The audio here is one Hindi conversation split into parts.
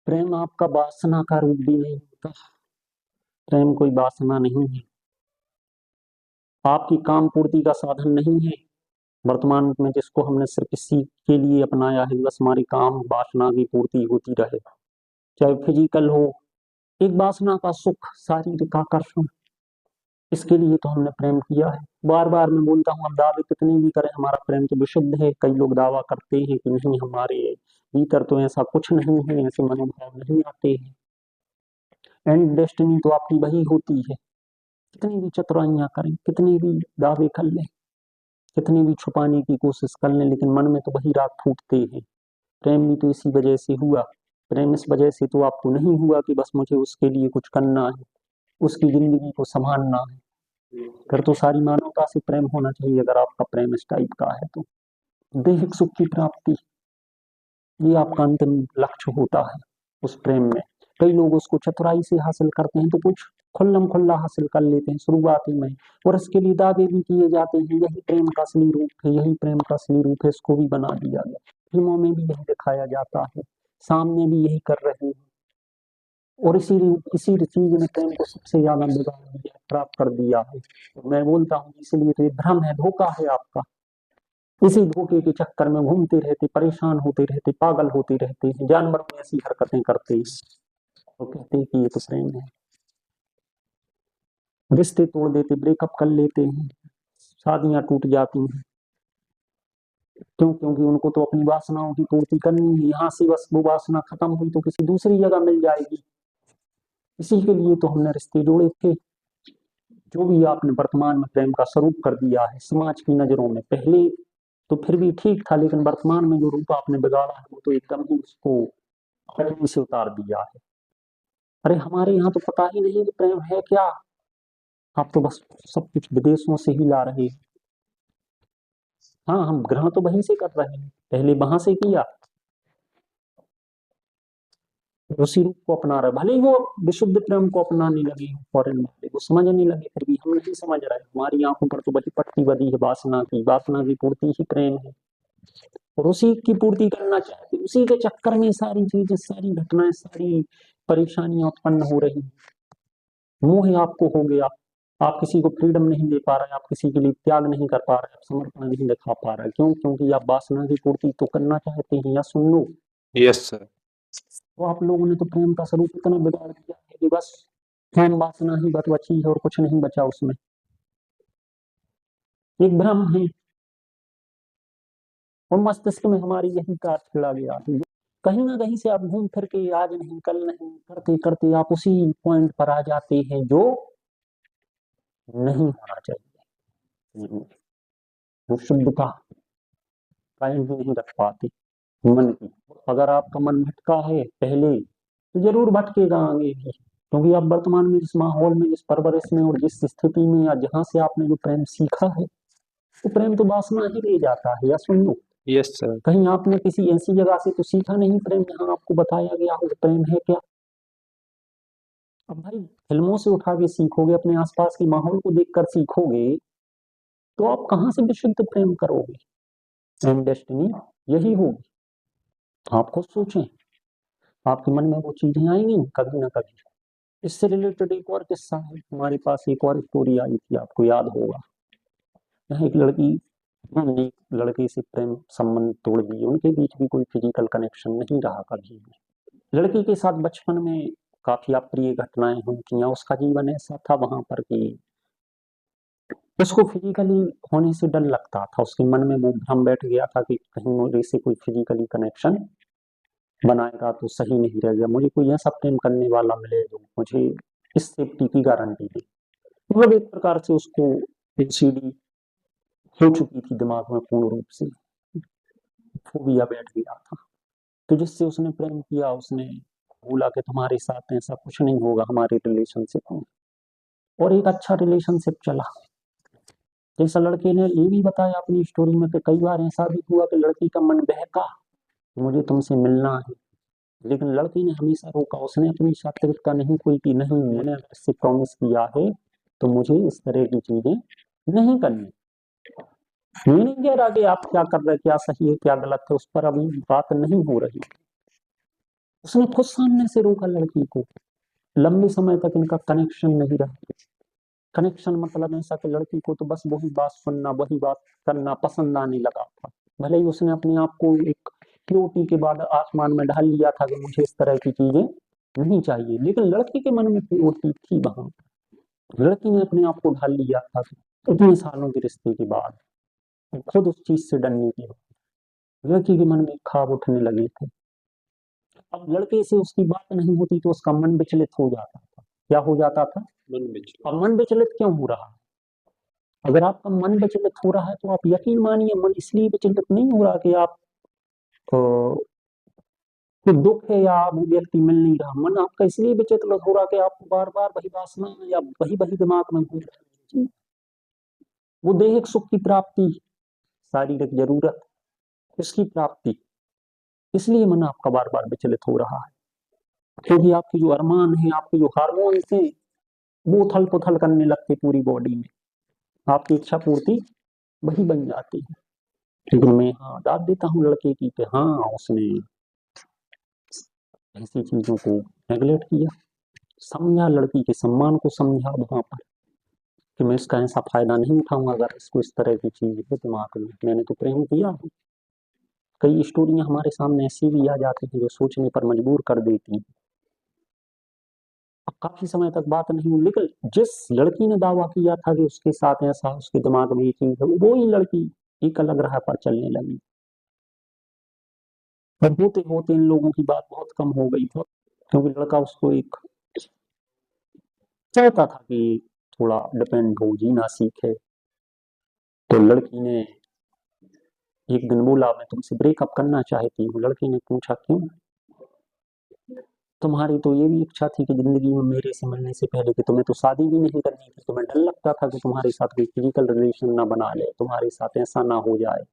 प्रेम आपका वासना का रूप भी नहीं होता। प्रेम कोई वासना नहीं है, आपकी काम पूर्ति का साधन नहीं है। वर्तमान में जिसको हमने सिर्फ इसी के लिए अपनाया है, बस हमारी काम वासना की पूर्ति होती रहे, चाहे फिजिकल हो, एक वासना का सुख, शारीरिक आकर्षण, इसके लिए तो हमने प्रेम किया है। बार बार मैं बोलता हूँ, अब दावे कितने भी करें, हमारा प्रेम तो विशुद्ध है। कई लोग दावा करते हैं कि नहीं, हमारे भीतर तो ऐसा कुछ नहीं है, ऐसे मनोभाव नहीं आते हैं। एंड डेस्टिनी तो आपकी वही होती है। कितनी भी चतुराइयां करें, कितने भी दावे कर लें, कितनी भी छुपाने की कोशिश कर लें, लेकिन मन में तो वही राग फूटते हैं। प्रेम भी तो इसी वजह से हुआ। प्रेम इस वजह से तो आपको नहीं हुआ कि बस मुझे उसके लिए कुछ करना है, उसकी जिंदगी को संभालना है। फिर तो सारी मानवता से प्रेम होना चाहिए, अगर आपका प्रेम इस टाइप का है तो। दैहिक सुख की प्राप्ति, ये आपका अंतिम लक्ष्य होता है उस प्रेम में। कई लोग उसको चतुराई से हासिल करते हैं, तो कुछ खुल्लम खुल्ला हासिल कर लेते हैं शुरुआती में, और इसके लिए दावे भी किए जाते हैं, यही प्रेम का असली रूप है, यही प्रेम का असली रूप है। इसको भी बना दिया गया, फिल्मों में भी यही दिखाया जाता है, सामने भी यही कर रहे हैं, और इसी चीज ने प्रेम को सबसे ज्यादा बिगाड़ दिया, खराब कर दिया है। तो मैं बोलता हूँ, इसलिए तो ये भ्रम है, धोखा है आपका। इसी धोखे के चक्कर में घूमते रहते, परेशान होते रहते, पागल होते रहते हैं, जानवर में ऐसी हरकतें करते हैं, तो कहते हैं कि ये तो प्रेम है। रिश्ते तोड़ देते, ब्रेकअप कर लेते हैं, शादियां टूट जाती हैं। क्यों? क्योंकि उनको तो अपनी वासनाओं की पूर्ति करनी है। यहाँ से बस वो वासना खत्म हुई तो किसी दूसरी जगह मिल जाएगी। इसी के लिए तो हमने रिश्ते जोड़े थे। जो भी आपने वर्तमान में प्रेम का स्वरूप कर दिया है समाज की नजरों में, पहले तो फिर भी ठीक था, लेकिन वर्तमान में जो रूप आपने बिगाड़ा है, वो तो एकदम ही उसको पटरी से उतार दिया है। अरे हमारे यहाँ तो पता ही नहीं कि प्रेम है क्या। आप तो बस सब कुछ विदेशों से ही ला रहे हैं। हाँ, हम ग्रहण तो वहीं से कर रहे हैं, पहले वहां से किया, उसी रूप को अपना रहे। भले ही वो विशुद्ध प्रेम को अपनाने लगे हैं फॉरेन वाले, वो समझने लगे, फिर भी हम नहीं समझ रहे। हमारी आंखों पर तो वही पट्टी बंधी है, वासना की पूर्ति ही प्रेम है, और उसी की पूर्ति करना चाहते, उसी के चक्कर में सारी चीजें, सारी घटनाएं, सारी परेशानियां उत्पन्न हो रही। मोह आपको हो गया, आप किसी को फ्रीडम नहीं दे पा रहे, आप किसी के लिए त्याग नहीं कर पा रहे, आप समर्पण नहीं दिखा पा रहे। क्यों? क्योंकि आप वासना की पूर्ति तो करना चाहते हैं। या सुन लो, यस सर। तो आप लोगों ने तो प्रेम का स्वरूप इतना बिगाड़ दिया है कि बस काम वासना ही बची है और कुछ नहीं बचा उसमें। एक भ्रम है, और मस्तिष्क में हमारी यही काट छिड़ा गया है। कहीं ना कहीं से आप घूम फिर के आज नहीं कल नहीं करते करते आप उसी पॉइंट पर आ जाते हैं जो नहीं होना चाहिए। वो शुद्धता कायम ही नहीं रख पाते मन की। अगर आपका मन भटका है पहले, तो जरूर भटकेगा आगे भी, क्योंकि आप वर्तमान में जिस माहौल में, जिस परवरिश में और जिस स्थिति में, या जहां से आपने जो प्रेम सीखा है, वो प्रेम तो वासना ही ले जाता है। या सुन लो, यस सर। कहीं आपने किसी ऐसी जगह से तो सीखा नहीं प्रेम जहां आपको बताया गया हो प्रेम है क्या। अब भाई फिल्मों से उठा के सीखोगे, अपने आसपास के माहौल को देखकर सीखोगे, तो आप कहाँ से विशुद्ध प्रेम करोगे। एंड डेस्टिनी यही होगी। आप खुद सोचें, आपके मन में वो चीजें आएंगी कभी ना कभी। इससे रिलेटेड एक और किस्सा है, हमारे पास एक और स्टोरी आई थी, आपको याद होगा। यहाँ एक लड़की ने एक लड़के से प्रेम संबंध तोड़ दिए, उनके बीच भी कोई फिजिकल कनेक्शन नहीं रहा कभी भी। लड़की के साथ बचपन में काफी अप्रिय घटनाएं हुई थी, उसका जीवन ऐसा था वहां पर कि उसको फिजिकली होने से डर लगता था। उसके मन में वो भ्रम बैठ गया था कि कहीं मेरे से कोई फिजिकली कनेक्शन बनाएगा तो सही नहीं रहेगा, मुझे कोई ऐसा प्रेम करने वाला मिले जो मुझे इस सेफ्टी की गारंटी दे। मतलब एक प्रकार से उसको एनसीडी हो चुकी थी दिमाग में पूर्ण रूप से, फोबिया बैठ गया था। तो जिससे उसने प्रेम किया, उसने बोला कि तुम्हारे साथ ऐसा कुछ नहीं होगा हमारे रिलेशनशिप में, और एक अच्छा रिलेशनशिप चला। जैसा लड़के ने ये भी बताया अपनी स्टोरी में कि कई बार ऐसा भी हुआ कि लड़की का मन बहका, मुझे तुमसे मिलना है, लेकिन लड़की ने हमेशा रोका। उसने अपनी शारीरिकता नहीं खोई कि नहीं, मैंने इससे प्रॉमिस किया है तो मुझे इस तरह की चीजें नहीं करनी। ये नहीं कह रहा कि आप क्या कर रहे, क्या सही है क्या गलत है, उस पर अभी बात नहीं हो रही। उसने खुद सामने से रोका लड़की को। लंबे समय तक इनका कनेक्शन नहीं रहा। कनेक्शन मतलब ऐसा कि लड़की को तो बस वही बात सुनना, वही बात करना पसंद आने लगा था। भले ही उसने अपने आप को एक प्योरिटी के बाद आसमान में ढाल लिया था कि मुझे इस तरह की चीजें नहीं चाहिए, लेकिन लड़की के मन में प्योरिटी थी वहां। लड़की ने अपने आप को ढाल लिया था इतने सालों के रिश्ते के बाद, खुद उस चीज से डरने की लड़की के मन में ख्वाब उठने लगे थे। अब लड़के से उसकी बात नहीं होती तो उसका मन विचलित हो जाता था। क्या हो जाता था? मन विचलित। अब मन विचलित क्यों हो रहा है? अगर आपका मन विचलित हो रहा है तो आप यकीन मानिए मन इसलिए विचलित नहीं हो रहा कि आप कोई दुख है या वो व्यक्ति मिल नहीं रहा। मन आपका इसलिए विचलित हो रहा कि आपको बार बार वही वासना या वही वही दिमाग में घूम रहा है। वो दैहिक सुख की प्राप्ति, शारीरिक जरूरत, इसकी प्राप्ति, इसलिए मन आपका बार बार विचलित हो रहा है। क्योंकि आपकी जो अरमान है, आपके जो हार्मोन्स हैं, वो उथल पुथल करने लगते पूरी बॉडी में, आपकी इच्छा पूर्ति वही बन जाती है। लेकिन मैं हाँ दाद देता हूँ लड़के की कि हाँ उसने ऐसी चीजों को नेगलेक्ट किया, समझा, लड़की के सम्मान को समझा वहां पर कि मैं इसका ऐसा फायदा नहीं उठाऊंगा अगर इसको इस तरह की चीज है दिमाग में। मैंने तो प्रेम किया है। कई स्टोरियां हमारे सामने ऐसी भी आ जाती हैं जो सोचने पर मजबूर कर देती हैं। अब काफी समय तक बात नहीं हुई, लेकिन जिस लड़की ने दावा किया था कि उसके साथ ऐसा उसके दिमाग में ये चीज है, वो ही लड़की एक अलग राह पर चलने लगी। पर होते होते इन लोगों की बात बहुत कम हो गई थी, क्योंकि लड़का उसको एक चाहता था कि थोड़ा डिपेंड हो, जीना सीखे। तो लड़की ने एक दिन बोला मैं तुमसे ब्रेकअप करना चाहती हूँ। लड़की ने पूछा क्यों? तुम्हारी तो ये भी इच्छा थी कि जिंदगी में मेरे से मिलने से पहले कि तुम्हें तो शादी भी नहीं करनी थी, तुम्हें डर लगता था कि तुम्हारे साथ कोई फिजिकल रिलेशन ना बना ले, तुम्हारे साथ ऐसा ना हो जाए,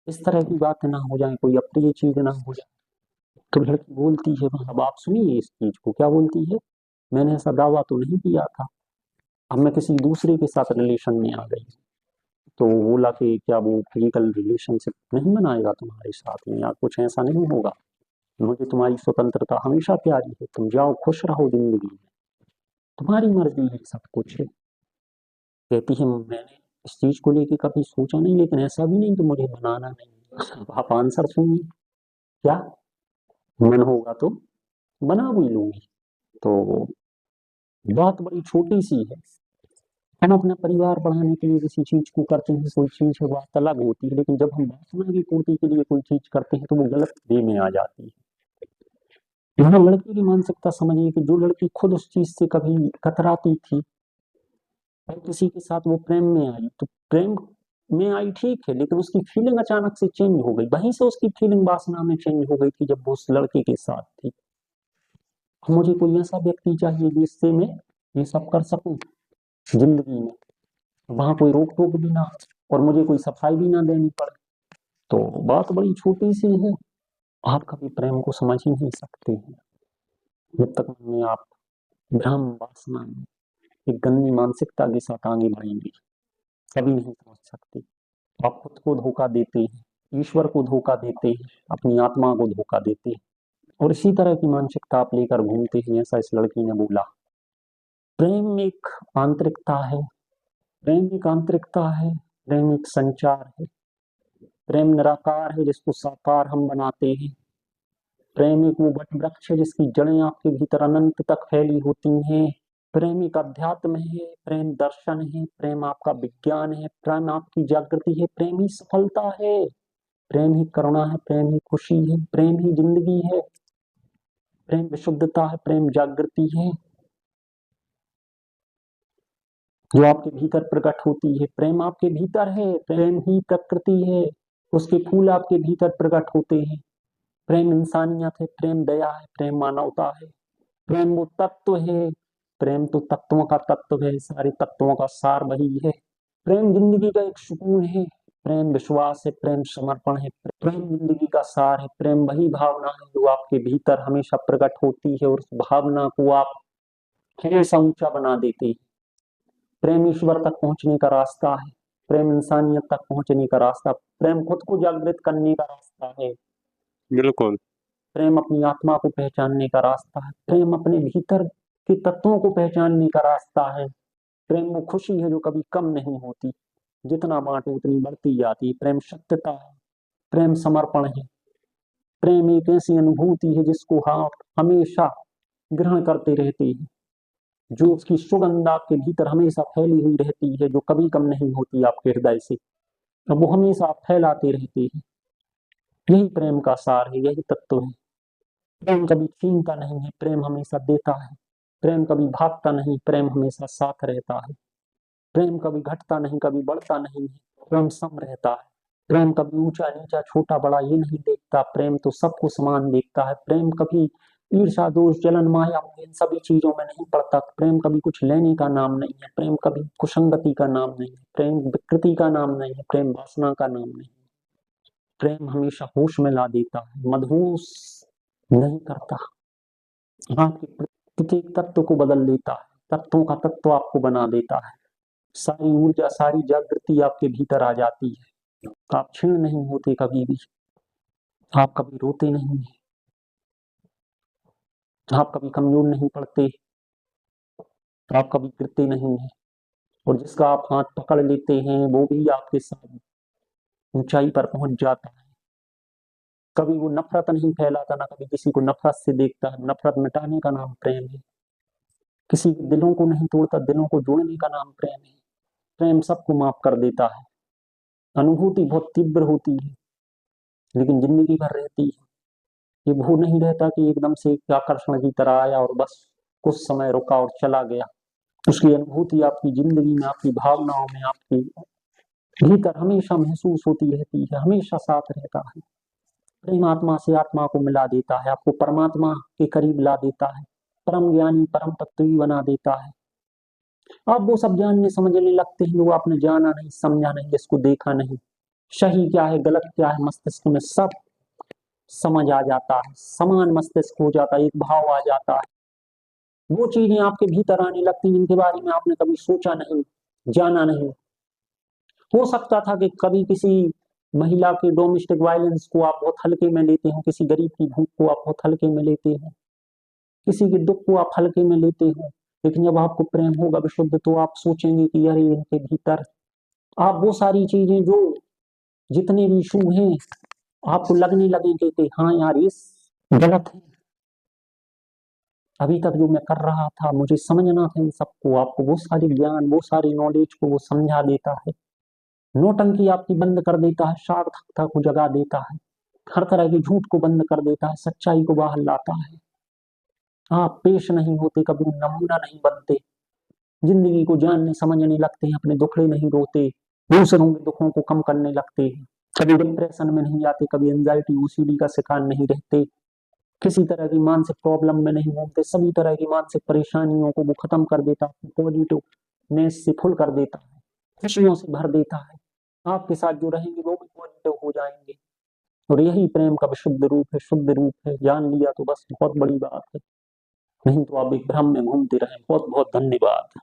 इस तरह की बात ना हो जाए, कोई अप्रिय चीज ना हो जाए। तो लड़की बोलती है, अब आप सुनिए इस चीज को, क्या बोलती है, मैंने ऐसा दावा तो नहीं किया था, अब मैं किसी दूसरे के साथ रिलेशन में आ गई। तो वो बोला कि क्या वो फिजिकल रिलेशनशिप नहीं बनाएगा तुम्हारे साथ में, या कुछ ऐसा नहीं होगा, मुझे तुम्हारी स्वतंत्रता हमेशा प्यारी है, तुम जाओ खुश रहो जिंदगी में, तुम्हारी मर्जी है, सब कुछ है। कहती है मैंने इस चीज को लेके कभी सोचा नहीं, लेकिन ऐसा भी नहीं कि मुझे बनाना नहीं। अब आप आंसर सुनिए, क्या मन होगा तो बना भी लूंगी। तो बात बड़ी छोटी सी है। हम अपना परिवार बढ़ाने के लिए किसी चीज को करते हैं, कोई चीज है बात अलग होती है, लेकिन जब हम वासना की पूर्ति के लिए कोई चीज करते हैं तो वो गलत वे में आ जाती है। यहाँ लड़की की मानसिकता समझिए कि जो लड़की खुद उस चीज से कभी कतराती थी और किसी के साथ वो प्रेम में आई, तो प्रेम में आई ठीक है, लेकिन उसकी फीलिंग अचानक से चेंज हो गई। वहीं से उसकी फीलिंग वासना में चेंज हो गई थी जब वो उस लड़के के साथ थी। मुझे कोई ऐसा व्यक्ति चाहिए जिससे मैं ये सब कर सकूं जिंदगी में, वहां कोई रोक टोक भी ना और मुझे कोई सफाई भी ना देनी पड़े। तो बात बड़ी छोटी सी है। आप कभी प्रेम को समझ ही नहीं सकते हैं जब तक में आप भ्रम वासना में एक गंदी मानसिकता के साथ आगे बढ़ेंगे, कभी नहीं समझ सकते। आप खुद को धोखा देते हैं, ईश्वर को धोखा देते हैं, अपनी आत्मा को धोखा देते हैं, और इसी तरह की मानसिकता आप लेकर घूमते हैं। ऐसा इस लड़की ने बोला। प्रेम एक आंतरिकता है, प्रेम एक आंतरिकता है, प्रेम एक संचार है, प्रेम निराकार है जिसको साकार हम बनाते हैं। प्रेम एक वो वट वृक्ष है जिसकी जड़ें आपके भीतर अनंत तक फैली होती हैं। प्रेम एक अध्यात्म है, प्रेम दर्शन है, प्रेम आपका विज्ञान है, प्रेम आपकी जागृति है, प्रेम ही सफलता है, प्रेम ही करुणा है, प्रेम ही खुशी है, प्रेम ही जिंदगी है, प्रेम विशुद्धता है, प्रेम जागृति है जो आपके भीतर प्रकट होती है। प्रेम आपके भीतर है, प्रेम ही प्रकृति है, उसके फूल आपके भीतर प्रकट होते हैं। प्रेम इंसानियत है, प्रेम दया है, प्रेम मानवता है, प्रेम वो तत्व है। प्रेम तो तत्वों का तत्व है, सारे तत्वों का सार वही है। प्रेम जिंदगी का एक सुकून है, प्रेम विश्वास है, प्रेम समर्पण है, प्रेम जिंदगी का सार है। प्रेम वही भावना है जो आपके भीतर हमेशा प्रकट होती है और उस भावना को आप हमेशा ऊंचा बना देते हैं। प्रेम ईश्वर तक पहुंचने का रास्ता है, प्रेम इंसानियत तक पहुंचने का रास्ता, प्रेम खुद को जागृत करने का रास्ता है। बिल्कुल। प्रेम अपनी आत्मा को पहचानने का रास्ता है, प्रेम अपने भीतर के तत्वों को पहचानने का रास्ता है। प्रेम वो खुशी है जो कभी कम नहीं होती, जितना बांटो उतनी बढ़ती जाती है। प्रेम सत्यता है, प्रेम समर्पण है, प्रेम एक ऐसी अनुभूति है जिसको आप हमेशा ग्रहण करते रहते हैं, जो उसकी सुगंध आपके भीतर हमेशा फैली हुई रहती है, जो कभी कम नहीं होती आपके हृदय से, और वो हमेशा आप फैलाते रहते हैं। यही प्रेम का सार है, यही तत्व है। प्रेम कभी छीनता नहीं है, प्रेम हमेशा देता है। प्रेम कभी भागता नहीं, प्रेम हमेशा साथ रहता है। प्रेम कभी घटता नहीं, कभी बढ़ता नहीं है, प्रेम सम रहता है। प्रेम कभी ऊंचा नीचा छोटा बड़ा ये नहीं देखता, प्रेम तो सबको समान देखता है। प्रेम कभी ईर्षा दोष जलन माया इन सभी चीजों में नहीं पड़ता। प्रेम कभी कुछ लेने का नाम नहीं है, प्रेम कभी कुसंगति का नाम नहीं है, प्रेम विकृति का नाम नहीं है, प्रेम वासना का नाम नहीं है। प्रेम हमेशा होश में ला देता है, मदहोश नहीं करता। आपके प्रत्येक तत्व को बदल देता है, तत्वों का तत्व आपको बना देता है। सारी ऊर्जा सारी जागृति आपके भीतर आ जाती है। आप क्षीण नहीं होते कभी भी, आप कभी रोते नहीं, आप कभी कमजोर नहीं पड़ते, आप कभी गिरते नहीं हैं, और जिसका आप हाथ पकड़ लेते हैं वो भी आपके साथ ऊंचाई पर पहुंच जाता है। कभी वो नफरत नहीं फैलाता, ना कभी किसी को नफरत से देखता है। नफरत मिटाने का नाम प्रेम है। किसी के दिलों को नहीं तोड़ता, दिलों को जोड़ने का नाम प्रेम है। प्रेम सबको माफ कर देता है। अनुभूति बहुत तीव्र होती है, लेकिन जिंदगी भर रहती है। ये वो नहीं रहता कि एकदम से एक आकर्षण की तरह आया और बस कुछ समय रुका और चला गया। उसकी अनुभूति आपकी जिंदगी में, आपकी भावनाओं में, आपके भीतर हमेशा महसूस होती रहती है, हमेशा साथ रहता है। प्रेम आत्मा से आत्मा को मिला देता है, आपको परमात्मा के करीब ला देता है, परम ज्ञानी परम तत्वी बना देता है। आप वो सब जानने समझने लगते हैं जो आपने जाना नहीं समझा नहीं, जिसको देखा नहीं। सही क्या है गलत क्या है मस्तिष्क में सब समझ आ जाता है, समान मस्तिष्क हो जाता है, एक भाव आ जाता है। वो चीजें आपके भीतर आने लगती हैं जिनके बारे में आपने कभी सोचा नहीं, जाना नहीं। हो सकता था कि कभी किसी महिला के डोमेस्टिक वायलेंस को आप बहुत हल्के में लेते हो, किसी गरीब की भूख को आप बहुत हल्के में लेते हो, किसी के दुख को आप हल्के में लेते हो। लेकिन जब आपको प्रेम होगा विशुद्ध तो आप सोचेंगे कि अरे इनके भीतर आप वो सारी चीजें जो जितने भी इशू हैं आपको लगने लगेंगे कि हाँ यार ये गलत है, अभी तक जो मैं कर रहा था मुझे समझना था इन सबको। आपको वो सारी ज्ञान वो सारी नॉलेज को वो समझा देता है। नौटंकी आपकी बंद कर देता है, सार्थकता को जगा देता है, हर तरह के झूठ को बंद कर देता है, सच्चाई को बाहर लाता है। आप पेश नहीं होते, कभी नमूना नहीं बनते, जिंदगी को जानने समझने लगते हैं, अपने दुखड़े नहीं रोते, दूसरों के दुखों को कम करने लगते हैं, कभी डिप्रेशन में नहीं जाते, कभी एंजाइटी ओसीडी का शिकार नहीं रहते, किसी तरह की मानसिक प्रॉब्लम में नहीं घूमते, सभी तरह की मानसिक परेशानियों को वो खत्म कर देता है, पॉजिटिवनेस से फुल कर देता है, खुशियों से भर देता है। आपके साथ जो रहेंगे वो भी पॉजिटिव हो जाएंगे। और यही प्रेम का विशुद्ध रूप है, शुद्ध रूप है। जान लिया तो बस बहुत बड़ी बात है, नहीं तो आप एक भ्रम में घूमते रहे। बहुत बहुत धन्यवाद।